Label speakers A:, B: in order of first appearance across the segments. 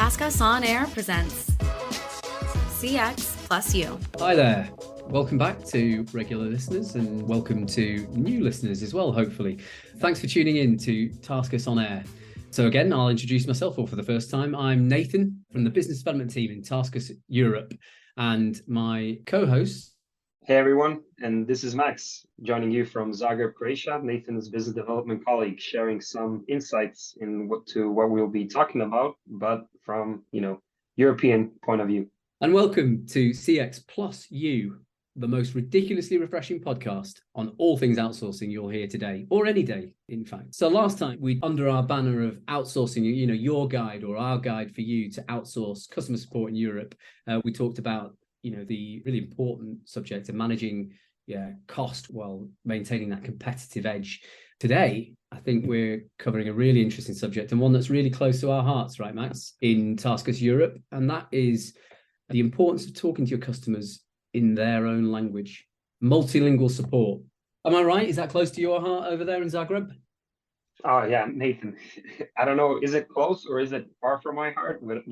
A: TaskUs On Air presents CX+U.
B: Hi there. Welcome back to regular listeners and welcome to new listeners as well, hopefully. Thanks for tuning in to TaskUs On Air. So again, I'll introduce myself all for the first time. I'm Nathan from the business development team in TaskUs Europe, and my co-host.
C: Hey everyone, and this is Max, joining you from Zagar, Croatia, Nathan's business development colleague, sharing some insights in what we'll be talking about, but from, European point of view.
B: And welcome to CX+U, the most ridiculously refreshing podcast on all things outsourcing you'll hear today, or any day, in fact. So last time, under our banner of outsourcing, your guide or our guide for you to outsource customer support in Europe, we talked about the really important subject of managing cost while maintaining that competitive edge. Today, I think we're covering a really interesting subject and one that's really close to our hearts, right, Max, in TaskUs Europe, and that is the importance of talking to your customers in their own language. Multilingual support. Am I right? Is that close to your heart over there in Zagreb?
C: Oh yeah, Nathan. I don't know, is it close or is it far from my heart? But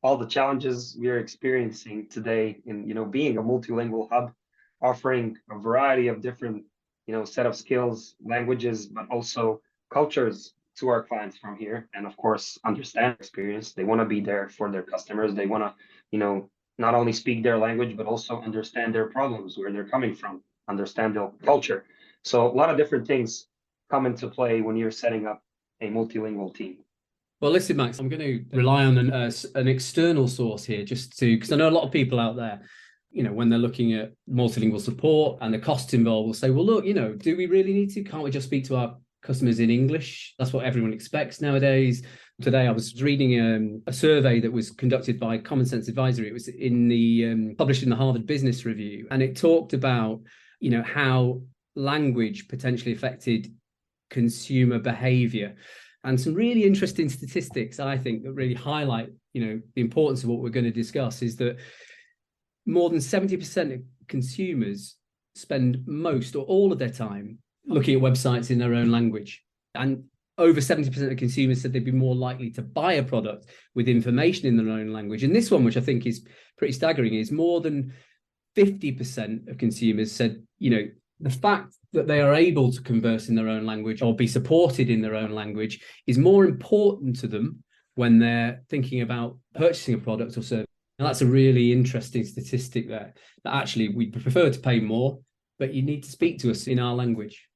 C: all the challenges we are experiencing today in being a multilingual hub, offering a variety of different set of skills, languages, but also cultures to our clients from here, and of course understand experience. They want to be there for their customers. They want to not only speak their language but also understand their problems, where they're coming from, understand their culture. So a lot of different things come into play when you're setting up a multilingual team.
B: Well, listen, Max, I'm going to rely on an external source here because I know a lot of people out there, when they're looking at multilingual support and the costs involved, will say, well, look, do we really need to? Can't we just speak to our customers in English? That's what everyone expects nowadays. Today, I was reading a survey that was conducted by Common Sense Advisory. It was published in the Harvard Business Review, and it talked about, how language potentially affected consumer behavior. And some really interesting statistics, I think, that really highlight, the importance of what we're going to discuss is that more than 70% of consumers spend most or all of their time looking at websites in their own language. And over 70% of consumers said they'd be more likely to buy a product with information in their own language. And this one, which I think is pretty staggering, is more than 50% of consumers said, the fact that they are able to converse in their own language or be supported in their own language is more important to them when they're thinking about purchasing a product or service. And that's a really interesting statistic there, that actually we prefer to pay more, but you need to speak to us in our language.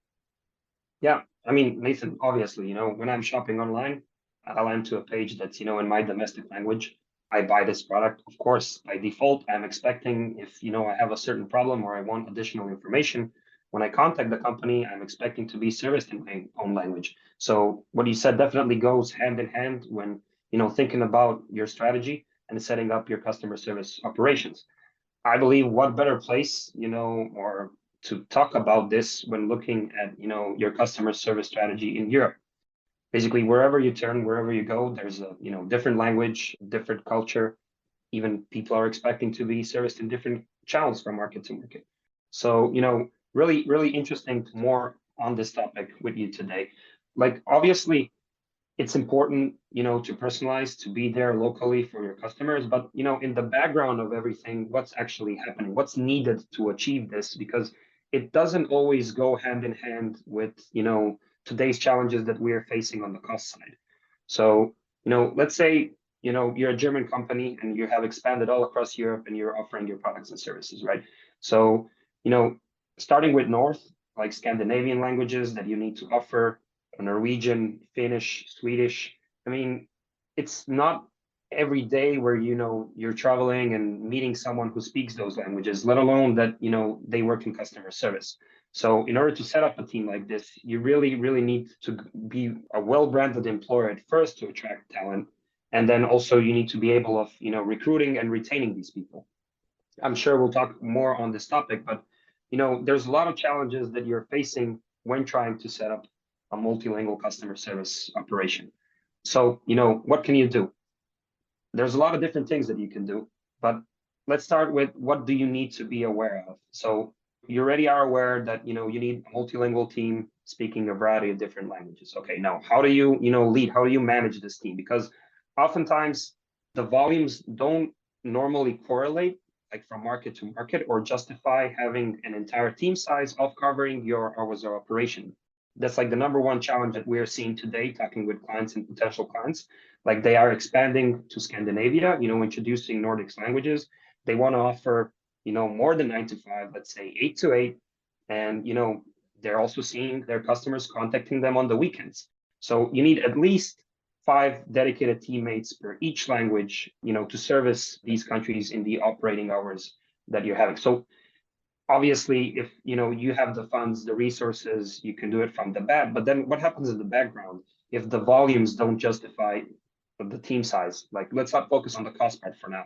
C: Yeah, I mean, Nathan, obviously, when I'm shopping online, I'll enter a page that's, in my domestic language. I buy this product. Of course, by default, I'm expecting if, I have a certain problem or I want additional information, when I contact the company, I'm expecting to be serviced in my own language. So what you said definitely goes hand in hand when, thinking about your strategy and setting up your customer service operations. I believe what better place, or to talk about this when looking at, your customer service strategy in Europe. Basically, wherever you turn, wherever you go, there's a, different language, different culture. Even people are expecting to be serviced in different channels from market to market. So, really, really interesting more on this topic with you today. Like, obviously, it's important, to personalize, to be there locally for your customers, but, in the background of everything, what's actually happening, what's needed to achieve this, because it doesn't always go hand in hand with, today's challenges that we are facing on the cost side. So, let's say, you're a German company and you have expanded all across Europe and you're offering your products and services, right? So, starting with North, like Scandinavian languages that you need to offer, Norwegian, Finnish, Swedish. I mean, it's not every day where, you're traveling and meeting someone who speaks those languages, let alone that, they work in customer service. So in order to set up a team like this, you really, really need to be a well-branded employer at first to attract talent. And then also you need to be able of, recruiting and retaining these people. I'm sure we'll talk more on this topic, but, there's a lot of challenges that you're facing when trying to set up a multilingual customer service operation. So, what can you do? There's a lot of different things that you can do, but let's start with what do you need to be aware of? So you already are aware that, you need a multilingual team speaking a variety of different languages. Okay, now how do you, lead? How do you manage this team? Because oftentimes the volumes don't normally correlate like from market to market or justify having an entire team size of covering your hours of operation. That's like the number one challenge that we're seeing today, talking with clients and potential clients. Like they are expanding to Scandinavia, introducing Nordics languages. They want to offer, more than 9 to 5, let's say 8 to 8. And, they're also seeing their customers contacting them on the weekends. So you need at least 5 dedicated teammates per each language, to service these countries in the operating hours that you're having. So obviously, if you have the funds, the resources, you can do it from the bat. But then what happens in the background if the volumes don't justify the team size? Like, let's not focus on the cost part for now.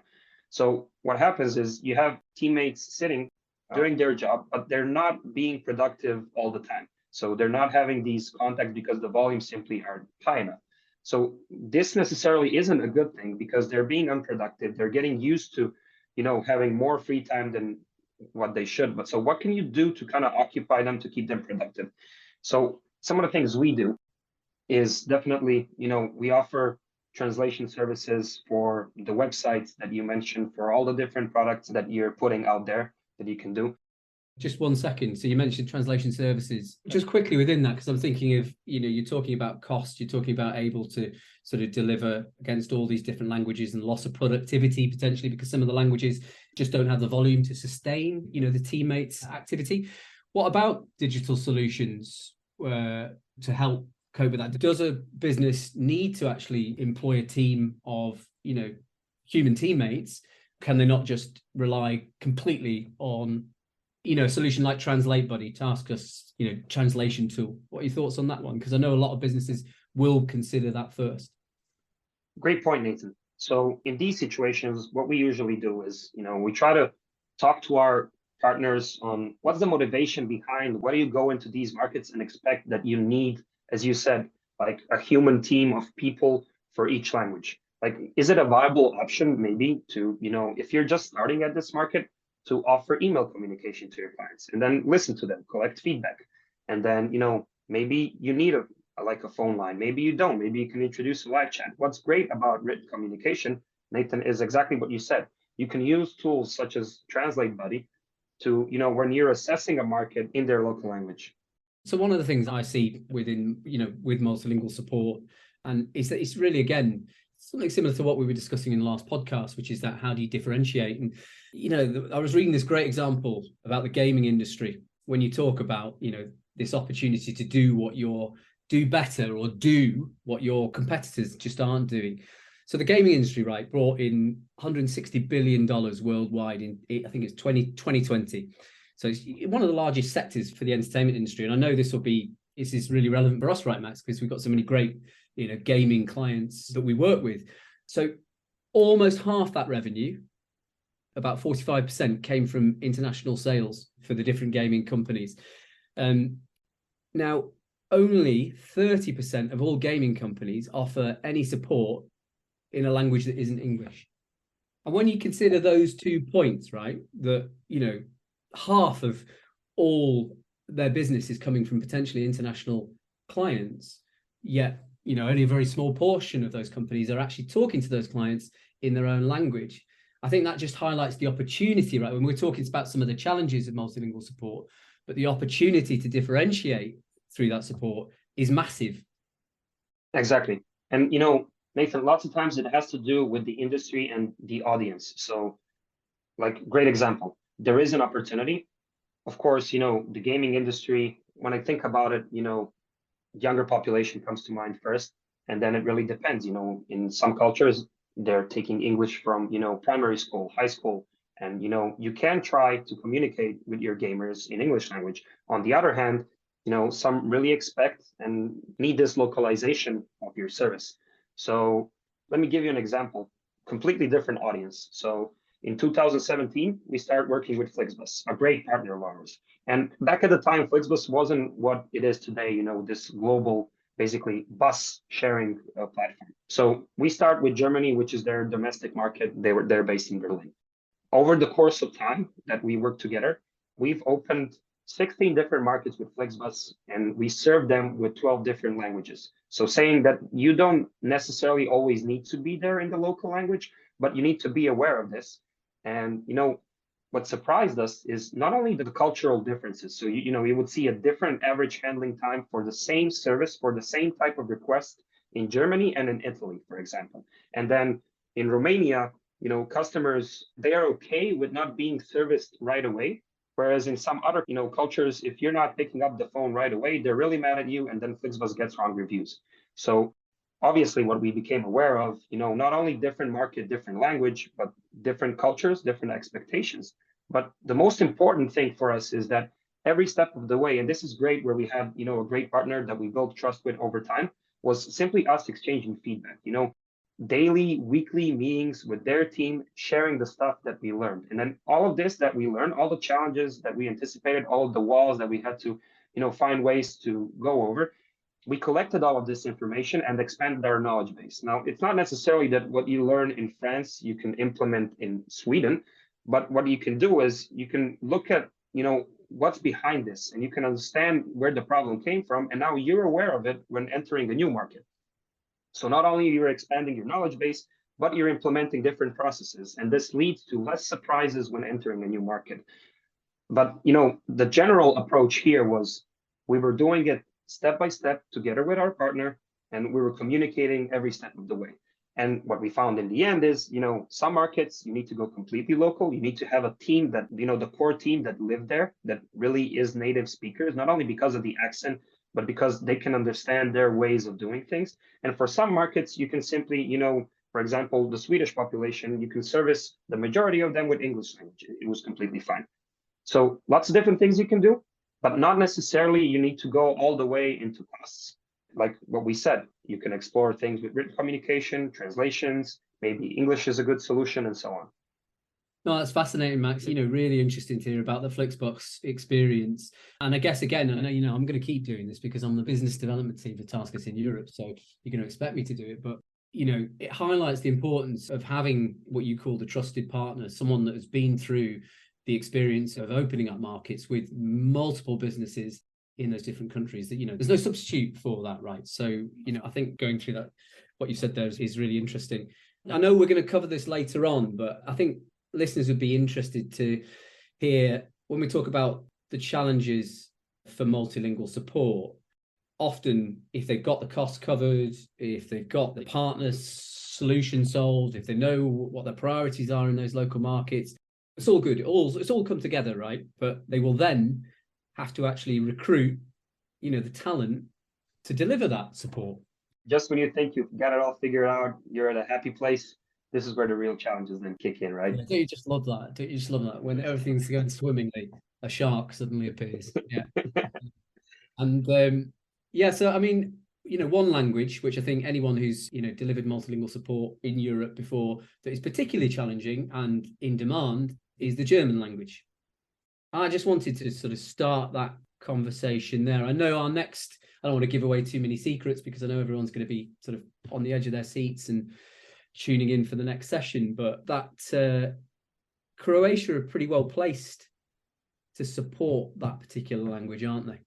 C: So what happens is you have teammates sitting doing their job, but they're not being productive all the time. So they're not having these contacts because the volumes simply aren't high enough. So this necessarily isn't a good thing because they're being unproductive. They're getting used to, having more free time than what they should. But so what can you do to kind of occupy them to keep them productive? So some of the things we do is definitely, we offer translation services for the websites that you mentioned, for all the different products that you're putting out there that you can do.
B: Just 1 second. So you mentioned translation services. Just quickly within that, because I'm thinking of, you're talking about cost, you're talking about able to sort of deliver against all these different languages and loss of productivity potentially because some of the languages just don't have the volume to sustain, the teammates' activity. What about digital solutions to help cope with that? Does a business need to actually employ a team of, human teammates? Can they not just rely completely on a solution like Translate Buddy, TaskUs, translation tool? What are your thoughts on that one? Because I know a lot of businesses will consider that first.
C: Great point, Nathan. So in these situations, what we usually do is, we try to talk to our partners on what's the motivation behind, why do you go into these markets and expect that you need, as you said, like a human team of people for each language? Like, is it a viable option maybe to, if you're just starting at this market, to offer email communication to your clients and then listen to them, collect feedback. And then, maybe you need a phone line. Maybe you don't. Maybe you can introduce a live chat. What's great about written communication, Nathan, is exactly what you said. You can use tools such as Translate Buddy to, when you're assessing a market in their local language.
B: So one of the things I see within, with multilingual support, and is that it's really, again, something similar to what we were discussing in the last podcast, which is that how do you differentiate? And, I was reading this great example about the gaming industry when you talk about, this opportunity to do better or do what your competitors just aren't doing. So the gaming industry, right, brought in $160 billion worldwide in, I think it's 2020. So it's one of the largest sectors for the entertainment industry. And I know this is really relevant for us, right, Max, because we've got so many great, gaming clients that we work with. So almost half that revenue, about 45%, came from international sales for the different gaming companies. Now, only 30% of all gaming companies offer any support in a language that isn't English. And when you consider those 2 points, right, that, half of all their business is coming from potentially international clients, yet, only a very small portion of those companies are actually talking to those clients in their own language. I think that just highlights the opportunity, right? When we're talking about some of the challenges of multilingual support, but the opportunity to differentiate through that support is massive.
C: Exactly. And, Nathan, lots of times it has to do with the industry and the audience. So, like, great example, there is an opportunity. Of course, the gaming industry, when I think about it, younger population comes to mind first. And then it really depends, in some cultures, they're taking English from, primary school, high school. And, you can try to communicate with your gamers in English language. On the other hand, some really expect and need this localization of your service. So let me give you an example, completely different audience. So in 2017, we started working with Flixbus, a great partner of ours. And back at the time, Flixbus wasn't what it is today, this global, basically bus sharing platform. So we start with Germany, which is their domestic market. They're based in Berlin. Over the course of time that we work together, we've opened 16 different markets with Flixbus, and we serve them with 12 different languages. So saying that you don't necessarily always need to be there in the local language, but you need to be aware of this. And, what surprised us is not only the cultural differences. So, you would see a different average handling time for the same service, for the same type of request in Germany and in Italy, for example. And then in Romania, customers, they are okay with not being serviced right away. Whereas in some other, cultures, if you're not picking up the phone right away, they're really mad at you, and then Flixbus gets wrong reviews. So obviously, what we became aware of, not only different market, different language, but different cultures, different expectations. But the most important thing for us is that every step of the way, and this is great where we had, a great partner that we built trust with over time, was simply us exchanging feedback. Daily, weekly meetings with their team, sharing the stuff that we learned. And then all of this that we learned, all the challenges that we anticipated, all of the walls that we had to, find ways to go over, we collected all of this information and expanded our knowledge base. Now, it's not necessarily that what you learn in France, you can implement in Sweden, but what you can do is you can look at, what's behind this, and you can understand where the problem came from. And now you're aware of it when entering a new market. So not only you're expanding your knowledge base, but you're implementing different processes. And this leads to less surprises when entering a new market. But, the general approach here was we were doing it step by step together with our partner, and we were communicating every step of the way. And what we found in the end is, some markets, you need to go completely local. You need to have a team that, the core team that live there, that really is native speakers, not only because of the accent, but because they can understand their ways of doing things. And for some markets, you can simply, for example, the Swedish population, you can service the majority of them with English language. It was completely fine. So lots of different things you can do, but not necessarily you need to go all the way into costs. Like what we said, you can explore things with written communication, translations, maybe English is a good solution, and so on.
B: No, that's fascinating, Max. Really interesting to hear about the Flixbus experience. And I guess, again, I know, I'm going to keep doing this because I'm the business development team for TaskUs in Europe. So you're going to expect me to do it. But, it highlights the importance of having what you call the trusted partner, someone that has been through the experience of opening up markets with multiple businesses in those different countries. That, there's no substitute for that, right? So, I think going through that, what you said there is really interesting. I know we're going to cover this later on, but I think listeners would be interested to hear when we talk about the challenges for multilingual support. Often, if they've got the cost covered, if they've got the partner solution solved, if they know what their priorities are in those local markets, it's all good. It's all come together, right? But they will then have to actually recruit, the talent to deliver that support.
C: Just when you think you've got it all figured out, you're at a happy place, this is where the real challenges then kick in, right?
B: Yeah, don't you just love that? Don't you just love that? When everything's going swimmingly, a shark suddenly appears. Yeah. And so I mean, one language which I think anyone who's delivered multilingual support in Europe before that is particularly challenging and in demand is the German language. I just wanted to sort of start that conversation there. I know I don't want to give away too many secrets because I know everyone's going to be sort of on the edge of their seats and tuning in for the next session, but that Croatia are pretty well placed to support that particular language, aren't they?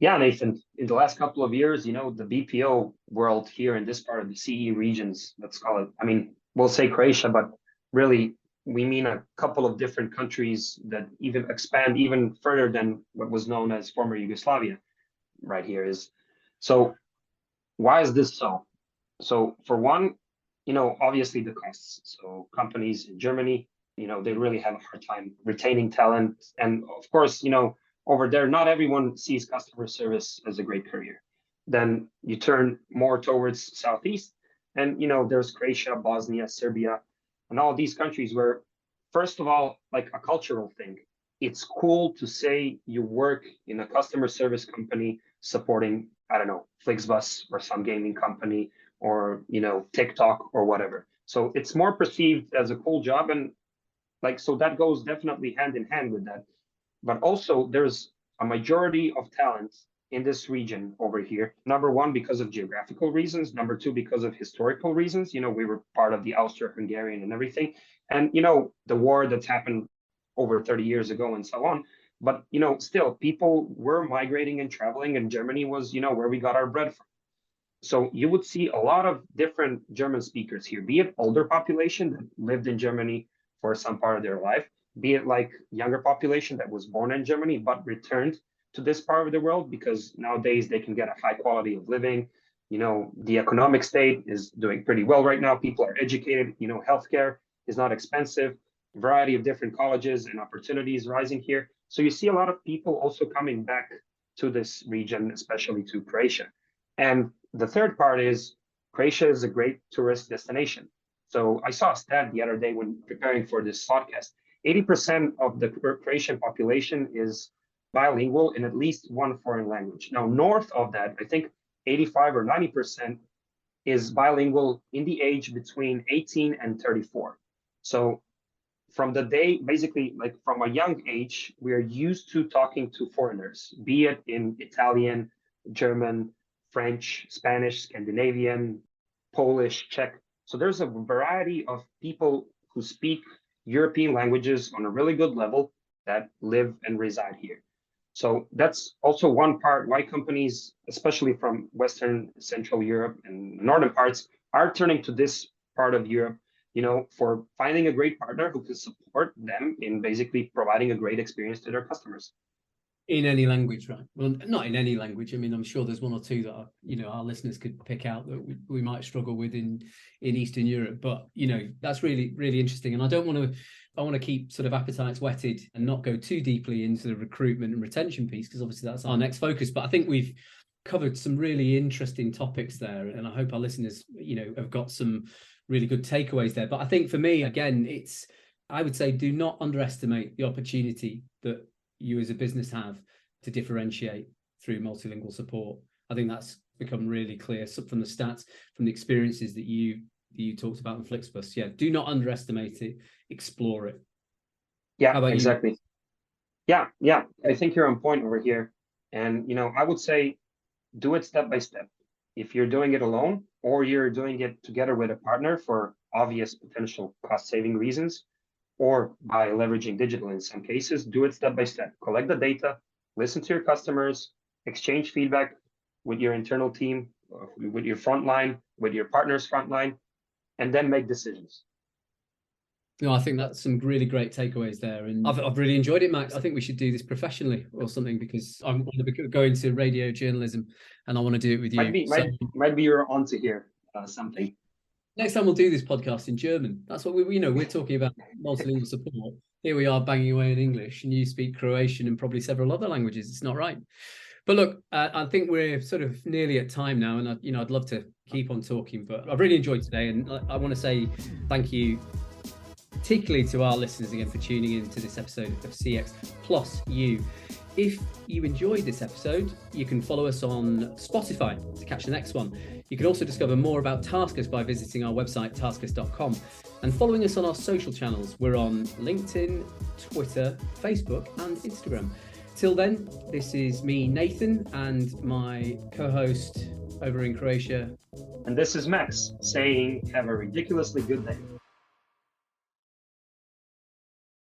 C: Yeah, Nathan, in the last couple of years, the BPO world here in this part of the CE regions, let's call it, I mean, we'll say Croatia, but really we mean a couple of different countries that even expand even further than what was known as former Yugoslavia right here is. So why is this so? So for one, obviously the costs. So companies in Germany, they really have a hard time retaining talent. And of course, over there, not everyone sees customer service as a great career. Then you turn more towards Southeast, and there's Croatia, Bosnia, Serbia, and all these countries where, first of all, like a cultural thing, it's cool to say you work in a customer service company supporting, I don't know, Flixbus or some gaming company or, TikTok or whatever. So it's more perceived as a cool job. And so that goes definitely hand in hand with that. But also there's a majority of talent in this region over here. Number one, because of geographical reasons. Number two, because of historical reasons. We were part of the Austro-Hungarian and everything. And, the war that's happened over 30 years ago and so on. But, still people were migrating and traveling, and Germany was, where we got our bread from. So you would see a lot of different German speakers here, be it older population that lived in Germany for some part of their life, be it like younger population that was born in Germany but returned to this part of the world because nowadays they can get a high quality of living. The economic state is doing pretty well right now. People are educated, healthcare is not expensive, variety of different colleges and opportunities rising here. So you see a lot of people also coming back to this region, especially to Croatia. And the third part is Croatia is a great tourist destination. So I saw a stat the other day when preparing for this podcast. 80% of the Croatian population is bilingual in at least one foreign language. Now, north of that, I think 85 or 90% is bilingual in the age between 18 and 34. So from the day, basically, like from a young age, we are used to talking to foreigners, be it in Italian, German, French, Spanish, Scandinavian, Polish, Czech. So there's a variety of people who speak European languages on a really good level that live and reside here. So that's also one part why companies, especially from Western, Central Europe and northern parts, are turning to this part of Europe, for finding a great partner who can support them in basically providing a great experience to their customers.
B: In any language, right? Well, not in any language. I mean, I'm sure there's one or two that our listeners could pick out that we might struggle with in Eastern Europe. But that's really, really interesting. And I want to keep sort of appetites whetted and not go too deeply into the recruitment and retention piece, because obviously that's our next focus. But I think we've covered some really interesting topics there, and I hope our listeners, have got some really good takeaways there. But I think for me, again, I would say, do not underestimate the opportunity that you as a business have to differentiate through multilingual support. I think that's become really clear from the stats, from the experiences that you talked about in FlixBus. Yeah, do not underestimate it, explore it.
C: Yeah, exactly. You? Yeah. I think you're on point over here. And, I would say do it step by step. If you're doing it alone or you're doing it together with a partner for obvious potential cost saving reasons, or by leveraging digital in some cases, do it step by step. Collect the data, listen to your customers, exchange feedback with your internal team, with your frontline, with your partner's frontline, and then make decisions.
B: I think that's some really great takeaways there. And I've really enjoyed it, Max. I think we should do this professionally or something, because I want to go into radio journalism and I want to do it with you.
C: Might be you're onto here something.
B: Next time we'll do this podcast in German. That's what we're talking about multilingual support. Here we are banging away in English and you speak Croatian and probably several other languages. It's not right. But look, I think we're sort of nearly at time now, and I'd love to keep on talking, but I've really enjoyed today, and I want to say thank you particularly to our listeners again for tuning in to this episode of CX+U. If you enjoyed this episode, you can follow us on Spotify to catch the next one. You can also discover more about TaskUs by visiting our website, taskus.com, and following us on our social channels. We're on LinkedIn, Twitter, Facebook, and Instagram. Till then, this is me, Nathan, and my co-host over in Croatia.
C: And this is Max saying, have a ridiculously good day.